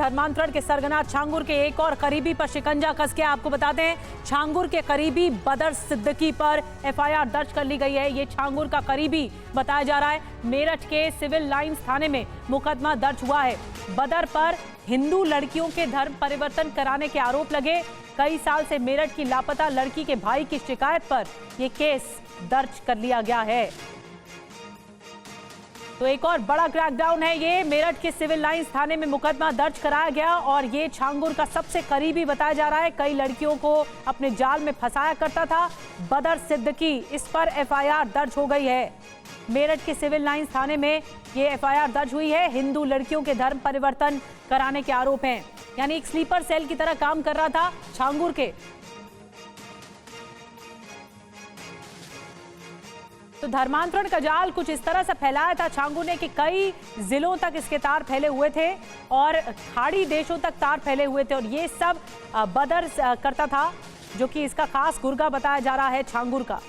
धर्मांतरण के सरगना छांगुर के एक और करीबी पर शिकंजा कस के आपको बताते हैं, छांगुर के करीबी बदर सिद्दीकी पर एफआईआर दर्ज कर ली गई है। ये छांगुर का करीबी बताया जा रहा है। मेरठ के सिविल लाइंस थाने में मुकदमा दर्ज हुआ है। बदर पर हिंदू लड़कियों के धर्म परिवर्तन कराने के आरोप लगे। कई साल से मेरठ की लापता लड़की के भाई की शिकायत पर यह केस दर्ज कर लिया गया है। तो एक और बड़ा क्रैकडाउन है ये। मेरठ के सिविल लाइंस थाने में मुकदमा दर्ज कराया गया और ये छांगुर का सबसे करीबी बताया जा रहा है। कई लड़कियों को अपने जाल में फंसाया करता था बदर सिद्दीकी। इस पर एफआईआर दर्ज हो गई है। मेरठ के सिविल लाइंस थाने में ये एफआईआर दर्ज हुई है। हिंदू लड़कियों के धर्म परिवर्तन कराने के आरोप हैं। यानी एक स्लीपर सेल की तरह काम कर रहा था छांगुर के। तो धर्मांतरण का जाल कुछ इस तरह से फैलाया था छांगुर ने कि कई जिलों तक इसके तार फैले हुए थे और खाड़ी देशों तक तार फैले हुए थे और ये सब बदर करता था, जो कि इसका खास गुर्गा बताया जा रहा है छांगुर का।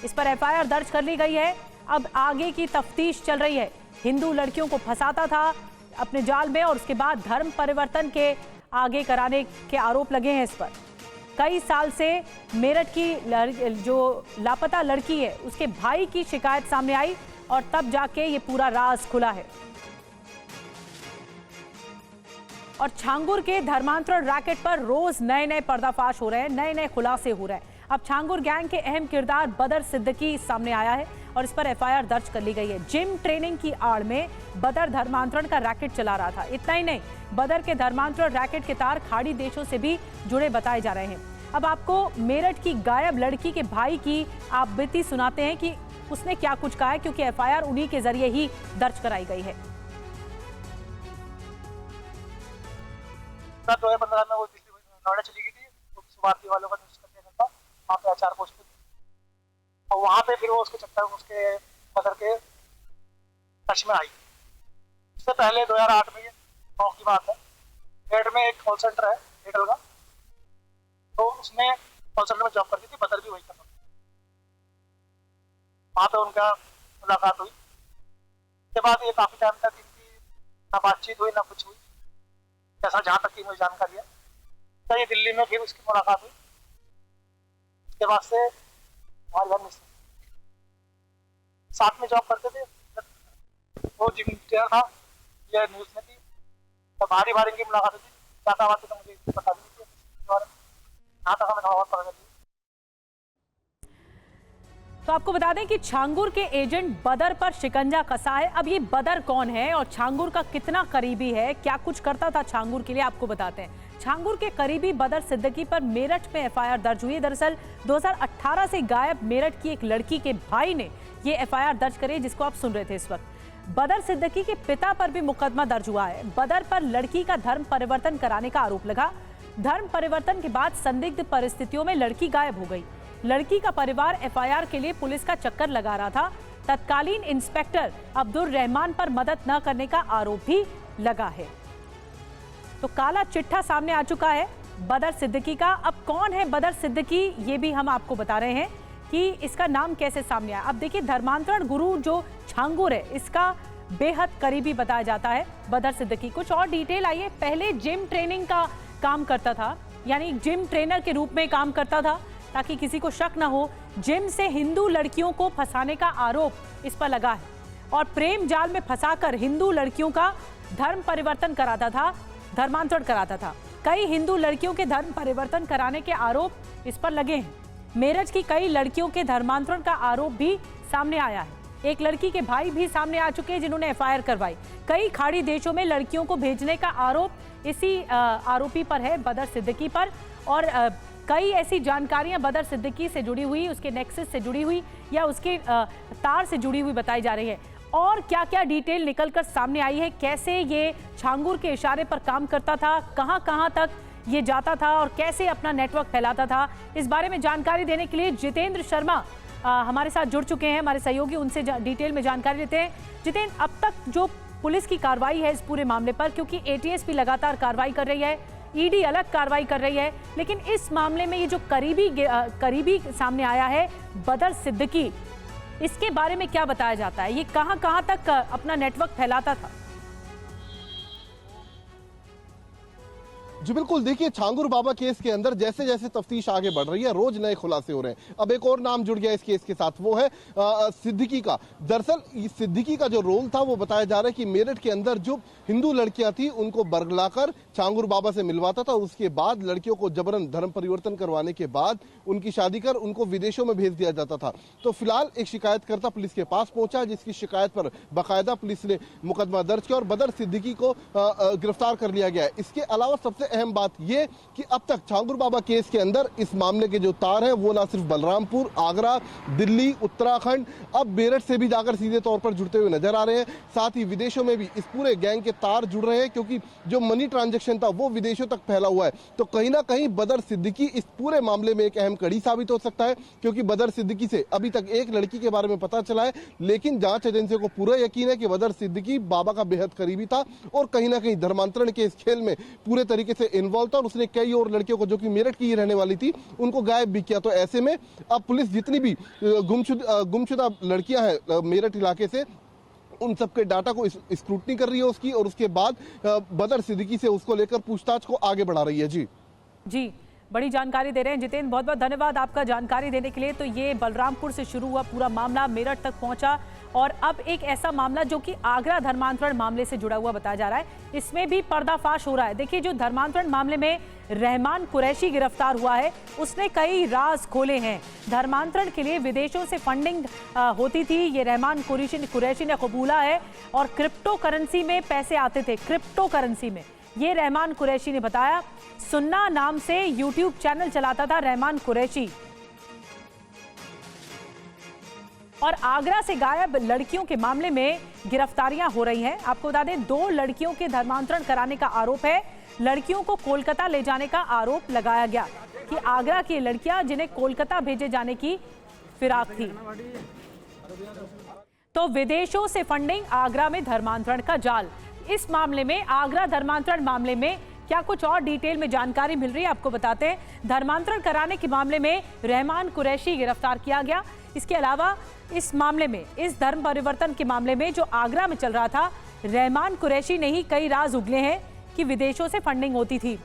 इस पर एफआईआर दर्ज कर ली गई है। अब आगे की तफ्तीश चल रही है। हिंदू लड़कियों को फंसाता था अपने जाल में और उसके बाद धर्म परिवर्तन के आगे कराने के आरोप लगे हैं इस पर। कई साल से मेरठ की जो लापता लड़की है उसके भाई की शिकायत सामने आई और तब जाके ये पूरा राज खुला है। और छांगुर के धर्मांतरण रैकेट पर रोज नए नए पर्दाफाश हो रहे हैं, नए नए खुलासे हो रहे हैं। अब छांगुर गैंग के अहम किरदार बदर सिद्दीकी सामने आया है और इस पर एफआईआर दर्ज कर ली गई है। जिम ट्रेनिंग की आड़ में बदर धर्मांतरण का रैकेट चला रहा था। इतना ही नहीं, बदर के धर्मांतरण रैकेट के तार खाड़ी देशों से भी जुड़े बताए जा रहे हैं। अब आपको मेरठ की गायब लड़की के भाई की आप बीती सुनाते हैं कि उसने क्या कुछ कहा है, क्योंकि एफआईआर उन्हीं के जरिए ही दर्ज कराई गई है। 2015 में वो दिल्ली नोएडा चली गई थी, तो भारती वालों का न्यूज करने था, वहाँ पे आचार पोस्ट थी और वहाँ पे फिर वो उसके चक्कर में उसके मदर के टच में आई। इससे पहले 2008 में 9 की बात है, मेरठ में एक कॉल सेंटर है एयरटेल का, तो उसमें कॉल सेंटर में जॉब करती थी, बदर भी वही करता था। वहाँ पे उनका मुलाकात हुई। उसके बाद ये काफी टाइम तक इनकी ना बातचीत हुई ना कुछ हुई, ऐसा जहाँ तक की मुझे जानकारी है। तो ये दिल्ली में फिर उसकी मुलाकात हुई। उसके बाद से हमारे घर में साथ में जॉब करते थे। वो जिम ट्रेनर था, ये न्यूज में थी, तो भारी भारी की मुलाकात हुई। क्या बात तो मुझे पता भी नहीं थी। तो आपको बता दें कि छांगुर के एजेंट बदर पर शिकंजा कसा है। अब ये बदर कौन है और छांगुर का कितना करीबी है, क्या कुछ करता था छांगुर के लिए, आपको बताते हैं। छांगुर के करीबी बदर सिद्दीकी पर मेरठ में एफआईआर दर्ज हुई है। दरअसल 2018 से गायब मेरठ की एक लड़की के भाई ने ये एफआईआर दर्ज करी, जिसको आप सुन रहे थे इस वक्त। बदर सिद्दीकी के पिता पर भी मुकदमा दर्ज हुआ है। बदर पर लड़की का धर्म परिवर्तन कराने का आरोप लगा। धर्म परिवर्तन के बाद संदिग्ध परिस्थितियों में लड़की गायब हो गई। लड़की का परिवार एफआईआर के लिए पुलिस का चक्कर लगा रहा था। तत्कालीन इंस्पेक्टर अब्दुल रहमान पर मदद न करने का आरोप भी लगा है। तो काला चिट्ठा सामने आ चुका है बदर सिद्दीकी का। अब कौन है बदर सिद्दीकी, ये भी हम आपको बता रहे हैं कि इसका नाम कैसे सामने आया। अब देखिए, धर्मांतरण गुरु जो छांगुर है, इसका बेहद करीबी बताया जाता है बदर सिद्दीकी। कुछ और डिटेल आइए। पहले जिम ट्रेनिंग का काम करता था, यानी जिम ट्रेनर के रूप में काम करता था, ताकि किसी को शक ना हो। जिम से हिंदू लड़कियों को फंसाने का आरोप इस पर लगा है और प्रेम जाल में फंसाकर हिंदू लड़कियों का धर्म परिवर्तन कराता था, धर्मांतरण कराता था। कई हिंदू लड़कियों के धर्म परिवर्तन कराने के आरोप इस पर लगे हैं। मेरठ की कई लड़कियों के धर्मांतरण का आरोप भी सामने आया है। एक लड़की के भाई भी सामने आ चुके हैं जिन्होंने एफआईआर करवाई। कई खाड़ी देशों में लड़कियों को भेजने का आरोप इसी आरोपी पर है, बदर सिद्दीकी पर। और कई ऐसी जानकारियां बदर सिद्दीकी से जुड़ी हुई, उसके नेक्सस से जुड़ी हुई या उसके तार से जुड़ी हुई बताई जा रही है। और क्या क्या डिटेल निकलकर सामने आई है, कैसे ये छांगुर के इशारे पर काम करता था, कहां कहां तक ये जाता था और कैसे अपना नेटवर्क फैलाता था, इस बारे में जानकारी देने के लिए जितेंद्र शर्मा हमारे साथ जुड़ चुके हैं, हमारे सहयोगी। उनसे डिटेल में जानकारी लेते हैं। जितेंद्र, अब तक जो पुलिस की कार्रवाई है इस पूरे मामले पर, क्योंकि एटीएस भी लगातार कार्रवाई कर रही है, ईडी अलग कार्रवाई कर रही है, लेकिन इस मामले में ये जो करीबी सामने आया है बदर सिद्दीकी, इसके बारे में क्या बताया जाता है? ये कहां कहां तक अपना नेटवर्क फैलाता था? जी बिल्कुल, देखिए छांगुर बाबा केस के अंदर जैसे जैसे तफ्तीश आगे बढ़ रही है, रोज नए खुलासे हो रहे हैं। अब एक और नाम जुड़ गया इस केस के साथ, वो है सिद्दीकी का। दरअसल सिद्दीकी का जो रोल था वो बताया जा रहा है कि मेरठ के अंदर जो हिंदू लड़कियां थी उनको बरगलाकर छांगुर बाबा से मिलवाता था, उसके बाद लड़कियों को जबरन धर्म परिवर्तन करवाने के बाद उनकी शादी कर उनको विदेशों में भेज दिया जाता था। तो फिलहाल एक शिकायतकर्ता पुलिस के पास पहुंचा, जिसकी शिकायत पर बाकायदा पुलिस ने मुकदमा दर्ज किया और बदर सिद्दीकी को गिरफ्तार कर लिया गया है। इसके अलावा सबसे अहम बात यह कि अब तक छांगुर बाबा केस के अंदर इस मामले के जो तार हैं वो ना सिर्फ बलरामपुर, आगरा, दिल्ली, उत्तराखंड, अब मेरठ से भी जाकर सीधे तौर पर जुड़ते हुए नजर आ रहे हैं। साथ ही विदेशों में भी इस पूरे गैंग के तार जुड़ रहे हैं, क्योंकि जो मनी ट्रांजैक्शन था वो विदेशों तक फैला हुआ है। तो कहीं ना कहीं बदर सिद्दीकी इस पूरे मामले में एक अहम कड़ी साबित हो सकता है, क्योंकि बदर सिद्दीकी से अभी तक एक लड़की के बारे में पता चला है, लेकिन जांच एजेंसियों को पूरा यकीन है कि बदर सिद्दीकी बाबा का बेहद करीबी था और कहीं ना कहीं धर्मांतरण के इस खेल में पूरे तरीके से इन्वॉल्व था और उसने कई और लड़कियों को जो कि मेरठ की ही रहने वाली थी उनको गायब भी किया। तो ऐसे में अब पुलिस जितनी भी गुमशुदा लड़कियां हैं मेरठ इलाके से, उन सबके डाटा को स्क्रूटनी कर रही है उसकी, और उसके बाद बदर सिद्दीकी से उसको लेकर पूछताछ को आगे बढ़ा रही है। जी बड़ी जानकारी दे रहे हैं जितेंद्र, बहुत बहुत धन्यवाद आपका जानकारी देने के लिए। तो ये बलरामपुर से शुरू हुआ पूरा मामला मेरठ तक पहुंचा और अब एक ऐसा मामला जो कि आगरा धर्मांतरण मामले से जुड़ा हुआ बताया जा रहा है, इसमें भी पर्दाफाश हो रहा है। देखिए, जो धर्मांतरण मामले में रहमान कुरैशी गिरफ्तार हुआ है, उसने कई राज खोले हैं। धर्मांतरण के लिए विदेशों से फंडिंग होती थी, ये रहमान कुरैशी ने कबूला है, और क्रिप्टो करेंसी में पैसे आते थे। क्रिप्टो करेंसी में ये रहमान कुरैशी ने बताया। सुन्ना नाम से यूट्यूब चैनल चलाता था रहमान कुरैशी। और आगरा से गायब लड़कियों के मामले में गिरफ्तारियां हो रही हैं। आपको बता दें, 2 लड़कियों के धर्मांतरण कराने का आरोप है। लड़कियों को कोलकाता ले जाने का आरोप लगाया गया कि आगरा की लड़कियां जिन्हें कोलकाता भेजे जाने की फिराक थी। तो विदेशों से फंडिंग, आगरा में धर्मांतरण का जाल। इस मामले में, आगरा धर्मांतरण मामले में क्या कुछ और डिटेल में जानकारी मिल रही है आपको बताते हैं। धर्मांतरण कराने के मामले में रहमान कुरैशी गिरफ्तार किया गया। इसके अलावा इस मामले में, इस धर्म परिवर्तन के मामले में जो आगरा में चल रहा था, रहमान कुरैशी ने ही कई राज उगले हैं कि विदेशों से फंडिंग होती थी,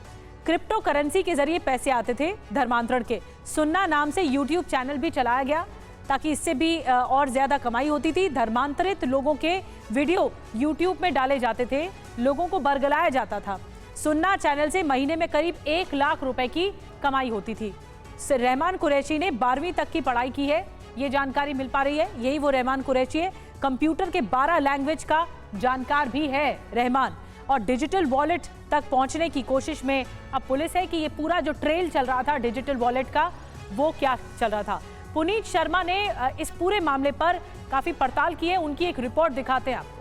क्रिप्टो करेंसी के जरिए पैसे आते थे धर्मांतरण के। सुन्ना नाम से यूट्यूब चैनल भी चलाया गया ताकि इससे भी और ज्यादा कमाई होती थी। धर्मांतरित लोगों के वीडियो यूट्यूब में डाले जाते थे, लोगों को बरगलाया जाता था। सुन्ना चैनल से महीने में करीब 1 लाख रुपए की कमाई होती थी। रहमान कुरैशी ने 12वीं तक की पढ़ाई की है, ये जानकारी मिल पा रही है। यही वो रहमान कुरैशी है। कंप्यूटर के 12 लैंग्वेज का जानकार भी है रहमान, और डिजिटल वॉलेट तक पहुंचने की कोशिश में अब पुलिस है कि ये पूरा जो ट्रेल चल रहा था डिजिटल वॉलेट का, वो क्या चल रहा था। पुनीत शर्मा ने इस पूरे मामले पर काफी पड़ताल की है, उनकी एक रिपोर्ट दिखाते हैं आपको।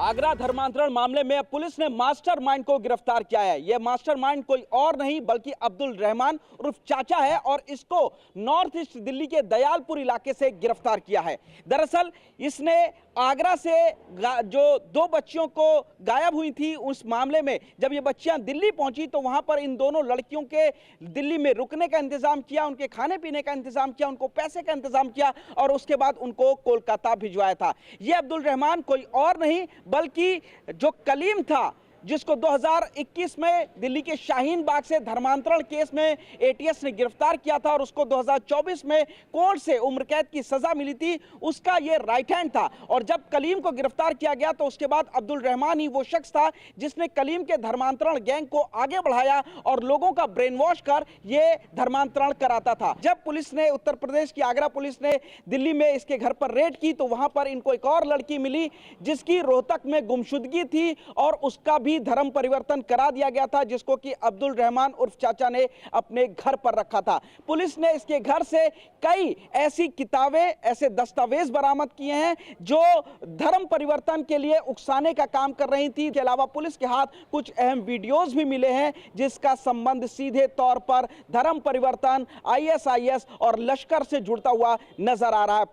आगरा धर्मांतरण मामले में पुलिस ने मास्टरमाइंड को गिरफ्तार किया है। यह मास्टरमाइंड कोई और नहीं बल्कि अब्दुल रहमान उर्फ चाचा है, और इसको नॉर्थ ईस्ट दिल्ली के दयालपुर इलाके से गिरफ्तार किया है। दरअसल इसने आगरा से जो 2 बच्चियों को गायब हुई थी, उस मामले में जब ये बच्चियां दिल्ली पहुंची तो वहां पर इन दोनों लड़कियों के दिल्ली में रुकने का इंतजाम किया, उनके खाने पीने का इंतजाम किया, उनको पैसे का इंतजाम किया और उसके बाद उनको कोलकाता भिजवाया था। ये अब्दुल रहमान कोई और नहीं बल्कि जो कलीम था, जिसको 2021 में दिल्ली के शाहीन बाग से धर्मांतरण केस में एटीएस ने गिरफ्तार किया था और उसको 2024 में कोर्ट से उम्र कैद की सजा मिली थी, उसका ये राइट हैंड था। और जब कलीम को गिरफ्तार किया गया तो उसके बाद अब्दुल रहमान ही वो शख्स था जिसने कलीम के धर्मांतरण गैंग को आगे बढ़ाया और लोगों का ब्रेन वॉश कर ये धर्मांतरण कराता था। जब पुलिस ने, उत्तर प्रदेश की आगरा पुलिस ने दिल्ली में इसके घर पर रेड की तो वहां पर इनको एक और लड़की मिली जिसकी रोहतक में गुमशुदगी थी और उसका भी धर्म परिवर्तन करा दिया गया था, जिसको कि अब्दुल रहमान उर्फ चाचा ने अपने घर पर रखा था। पुलिस ने इसके घर से कई ऐसी किताबें, ऐसे दस्तावेज बरामद किए हैं जो धर्म परिवर्तन के लिए उकसाने का काम कर रही थी। इसके अलावा पुलिस के हाथ कुछ अहम वीडियोस भी मिले हैं जिसका संबंध सीधे तौर पर धर्म परिवर्तन, ISIS और लश्कर से जुड़ता हुआ नजर आ रहा है।